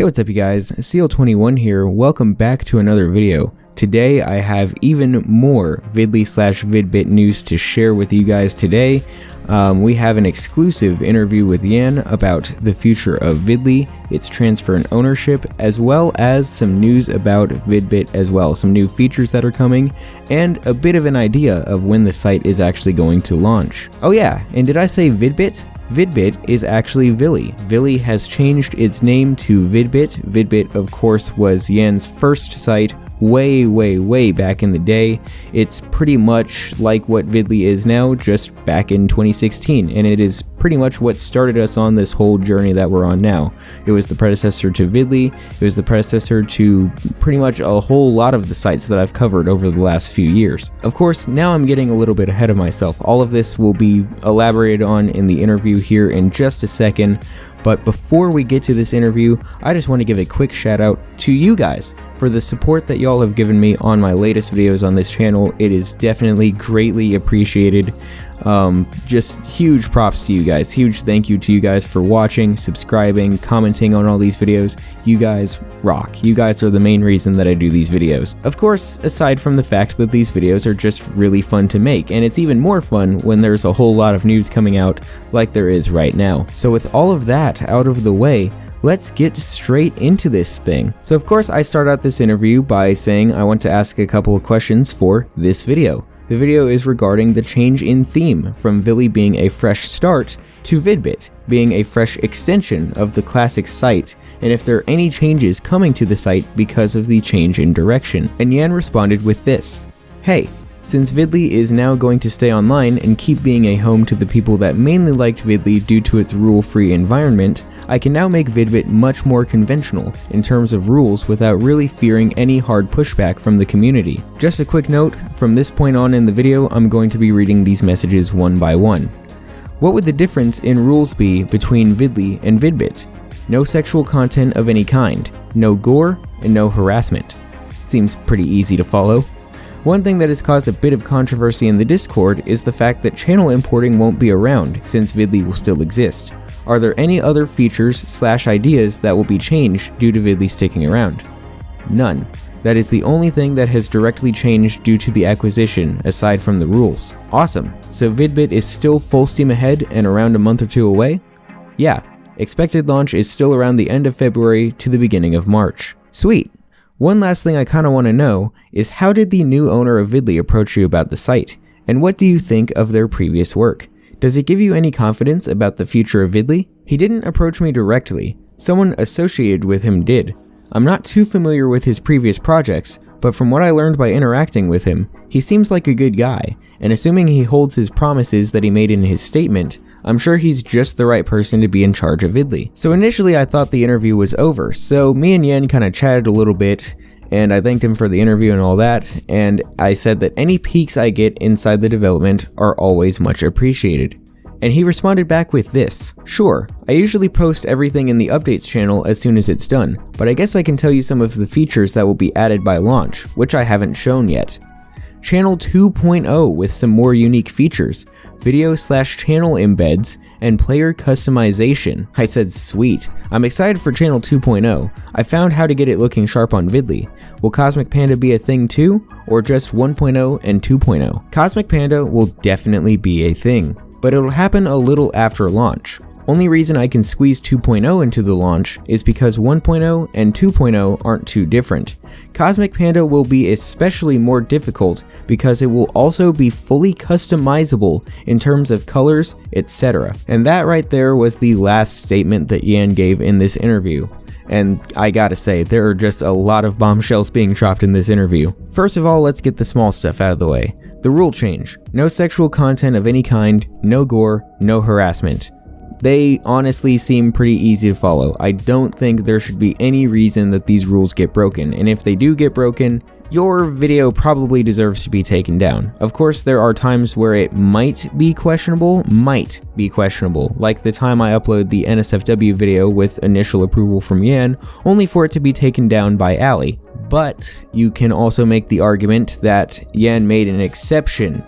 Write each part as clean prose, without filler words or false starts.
Hey, what's up you guys, Seal21 here, welcome back to another video. Today I have even more Vidlii / Vidbit news to share with you guys today. We have an exclusive interview with Yan about the future of Vidlii, its transfer and ownership, as well as some news about Vidbit as well, some new features that are coming, and a bit of an idea of when the site is actually going to launch. Oh yeah, and did I say Vidbit? Vidbit is actually Vili. Vili has changed its name to Vidbit. Vidbit, of course, was Yan's first site way back in the day. It's pretty much like what Vidlii is now, just back in 2016, and it is pretty much what started us on this whole journey that we're on now. It was the predecessor to Vidlii, it was the predecessor to pretty much a whole lot of the sites that I've covered over the last few years. Of course, now I'm getting a little bit ahead of myself. All of this will be elaborated on in the interview here in just a second, but before we get to this interview, I just want to give a quick shout out to you guys for the support that y'all have given me on my latest videos on this channel. It is definitely greatly appreciated. Just huge props to you guys. Huge thank you to you guys for watching, subscribing, commenting on all these videos. You guys rock. You guys are the main reason that I do these videos. Of course, aside from the fact that these videos are just really fun to make, and it's even more fun when there's a whole lot of news coming out like there is right now. So with all of that out of the way, let's get straight into this thing. So of course I start out this interview by saying I want to ask a couple of questions for this video. The video is regarding the change in theme from Vili being a fresh start to Vidbit being a fresh extension of the classic site, and if there are any changes coming to the site because of the change in direction. And Yan responded with this: "Hey, since Vidlii is now going to stay online and keep being a home to the people that mainly liked Vidlii due to its rule-free environment, I can now make Vidbit much more conventional in terms of rules without really fearing any hard pushback from the community." Just a quick note, from this point on in the video, I'm going to be reading these messages one by one. What would the difference in rules be between Vidlii and Vidbit? No sexual content of any kind, no gore, and no harassment. Seems pretty easy to follow. One thing that has caused a bit of controversy in the Discord is the fact that channel importing won't be around since Vidlii will still exist. Are there any other features / ideas that will be changed due to Vidlii sticking around? None. That is the only thing that has directly changed due to the acquisition, aside from the rules. Awesome. So Vidbit is still full steam ahead and around a month or two away? Yeah. Expected launch is still around the end of February to the beginning of March. Sweet. One last thing I kinda wanna know is how did the new owner of Vidlii approach you about the site? And what do you think of their previous work? Does it give you any confidence about the future of Vidlii? He didn't approach me directly. Someone associated with him did. I'm not too familiar with his previous projects, but from what I learned by interacting with him, he seems like a good guy, and assuming he holds his promises that he made in his statement, I'm sure he's just the right person to be in charge of Vidlii. So initially I thought the interview was over, so me and Yan kinda chatted a little bit, and I thanked him for the interview and all that, and I said that any peeks I get inside the development are always much appreciated. And he responded back with this: "Sure, I usually post everything in the updates channel as soon as it's done, but I guess I can tell you some of the features that will be added by launch, which I haven't shown yet. Channel 2.0 with some more unique features, video / channel embeds, and player customization." I said sweet. I'm excited for channel 2.0. I found how to get it looking sharp on Vidlii. Will Cosmic Panda be a thing too, or just 1.0 and 2.0? Cosmic Panda will definitely be a thing, but it'll happen a little after launch. Only reason I can squeeze 2.0 into the launch is because 1.0 and 2.0 aren't too different. Cosmic Panda will be especially more difficult because it will also be fully customizable in terms of colors, etc. And that right there was the last statement that Yan gave in this interview. And I gotta say, there are just a lot of bombshells being dropped in this interview. First of all, let's get the small stuff out of the way. The rule change. No sexual content of any kind, no gore, no harassment. They honestly seem pretty easy to follow. I don't think there should be any reason that these rules get broken, and if they do get broken, your video probably deserves to be taken down. Of course, there are times where it might be questionable, like the time I uploaded the NSFW video with initial approval from Yan, only for it to be taken down by Ali. But you can also make the argument that Yan made an exception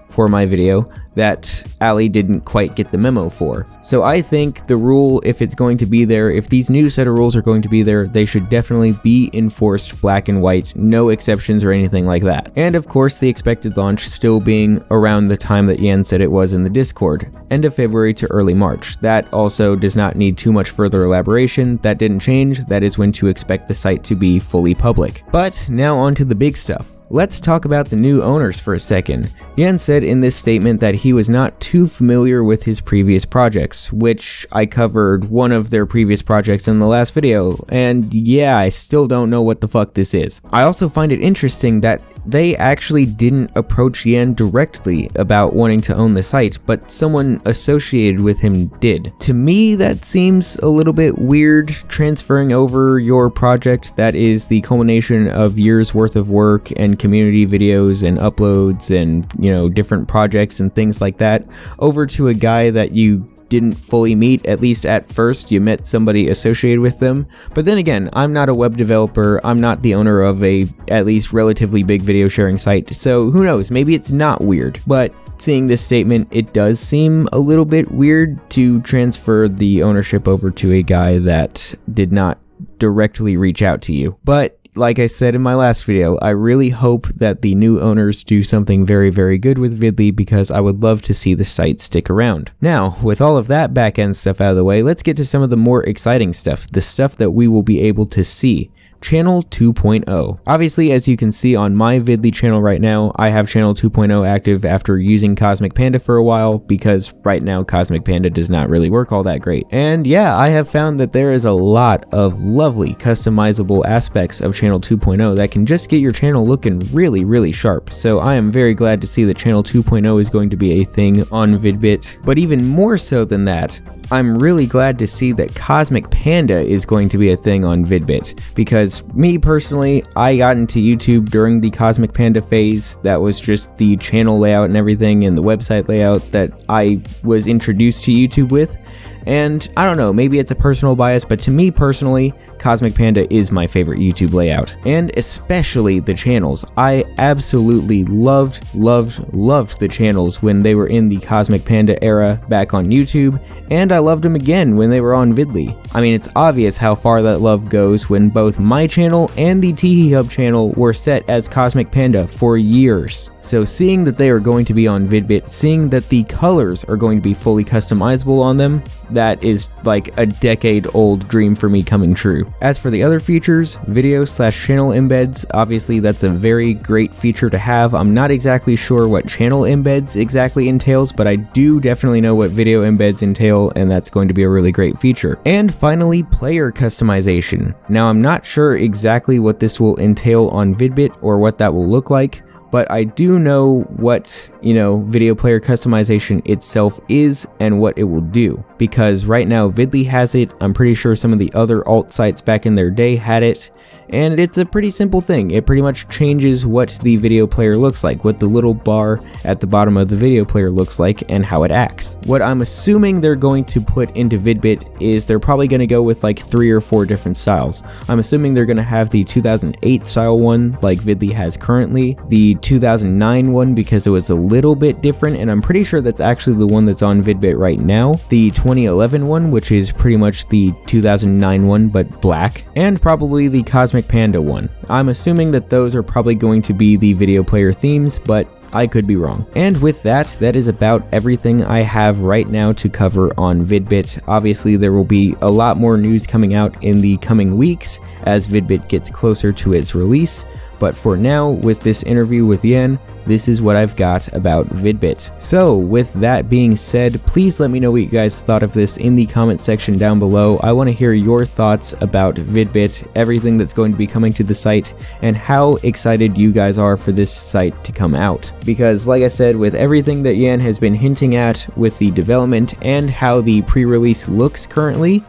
for my video that Ali didn't quite get the memo for. So I think the rule, if it's going to be there, if these new set of rules are going to be there, they should definitely be enforced black and white, no exceptions or anything like that. And of course, the expected launch still being around the time that Yan said it was in the Discord, end of February to early March. That also does not need too much further elaboration. That didn't change. That is when to expect the site to be fully public. But now on to the big stuff. Let's talk about the new owners for a second. Yan said in this statement that he was not too familiar with his previous projects, which I covered one of their previous projects in the last video, and yeah, I still don't know what the fuck this is. I also find it interesting that they actually didn't approach Yan directly about wanting to own the site, but someone associated with him did. To me, that seems a little bit weird, transferring over your project that is the culmination of years worth of work and community videos and uploads and, you know, different projects and things like that, over to a guy that you didn't fully meet. At least at first you met somebody associated with them. But then again, I'm not a web developer, I'm not the owner of a at least relatively big video sharing site, so who knows, maybe it's not weird. But seeing this statement, it does seem a little bit weird to transfer the ownership over to a guy that did not directly reach out to you. But like I said in my last video, I really hope that the new owners do something very, very good with Vidlii, because I would love to see the site stick around. Now, with all of that back-end stuff out of the way, let's get to some of the more exciting stuff, the stuff that we will be able to see. Channel 2.0. Obviously, as you can see on my Vidlii channel right now, I have Channel 2.0 active after using Cosmic Panda for a while, because right now Cosmic Panda does not really work all that great. And yeah, I have found that there is a lot of lovely customizable aspects of Channel 2.0 that can just get your channel looking really, really sharp. So I am very glad to see that Channel 2.0 is going to be a thing on Vidbit. But even more so than that, I'm really glad to see that Cosmic Panda is going to be a thing on Vidbit, because me personally, I got into YouTube during the Cosmic Panda phase. That was just the channel layout and everything and the website layout that I was introduced to YouTube with. And I don't know, maybe it's a personal bias, but to me personally, Cosmic Panda is my favorite YouTube layout. And especially the channels. I absolutely loved the channels when they were in the Cosmic Panda era back on YouTube, and I loved them again when they were on Vidlii. I mean, it's obvious how far that love goes when both my channel and the Teehee Hub channel were set as Cosmic Panda for years. So seeing that they are going to be on Vidbit, seeing that the colors are going to be fully customizable on them, that is like a decade-old dream for me coming true. As for the other features, video/channel embeds, obviously that's a very great feature to have. I'm not exactly sure what channel embeds exactly entails, but I do definitely know what video embeds entail, and that's going to be a really great feature. And finally, player customization. Now, I'm not sure exactly what this will entail on Vidbit or what that will look like, but I do know what, video player customization itself is and what it will do. Because right now Vidlii has it, I'm pretty sure some of the other alt sites back in their day had it, and it's a pretty simple thing. It pretty much changes what the video player looks like, what the little bar at the bottom of the video player looks like, and how it acts. What I'm assuming they're going to put into Vidbit is they're probably going to go with like 3 or 4 different styles. I'm assuming they're going to have the 2008 style one like Vidlii has currently, the 2009 one because it was a little bit different, and I'm pretty sure that's actually the one that's on Vidbit right now, the 2011 one, which is pretty much the 2009 one but black, and probably the Cosmic Panda one. I'm assuming that those are probably going to be the video player themes, but I could be wrong. And with that, that is about everything I have right now to cover on Vidbit. Obviously, there will be a lot more news coming out in the coming weeks as Vidbit gets closer to its release. But for now, with this interview with Yan, this is what I've got about Vidbit. So with that being said, please let me know what you guys thought of this in the comment section down below. I want to hear your thoughts about Vidbit, everything that's going to be coming to the site, and how excited you guys are for this site to come out. Because like I said, with everything that Yan has been hinting at with the development and how the pre-release looks currently,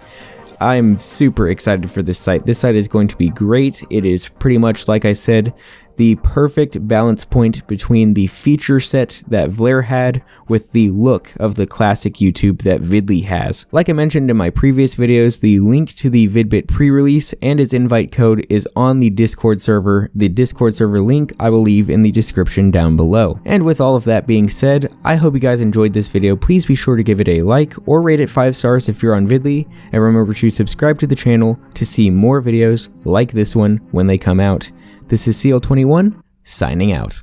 I'm super excited for this site. This site is going to be great. It is pretty much, like I said, the perfect balance point between the feature set that Vili had with the look of the classic YouTube that Vidlii has. Like I mentioned in my previous videos, the link to the Vidbit pre-release and its invite code is on the Discord server. The Discord server link I will leave in the description down below. And with all of that being said, I hope you guys enjoyed this video. Please be sure to give it a like or rate it 5 stars if you're on Vidlii, and remember to subscribe to the channel to see more videos like this one when they come out. This is CL21, signing out.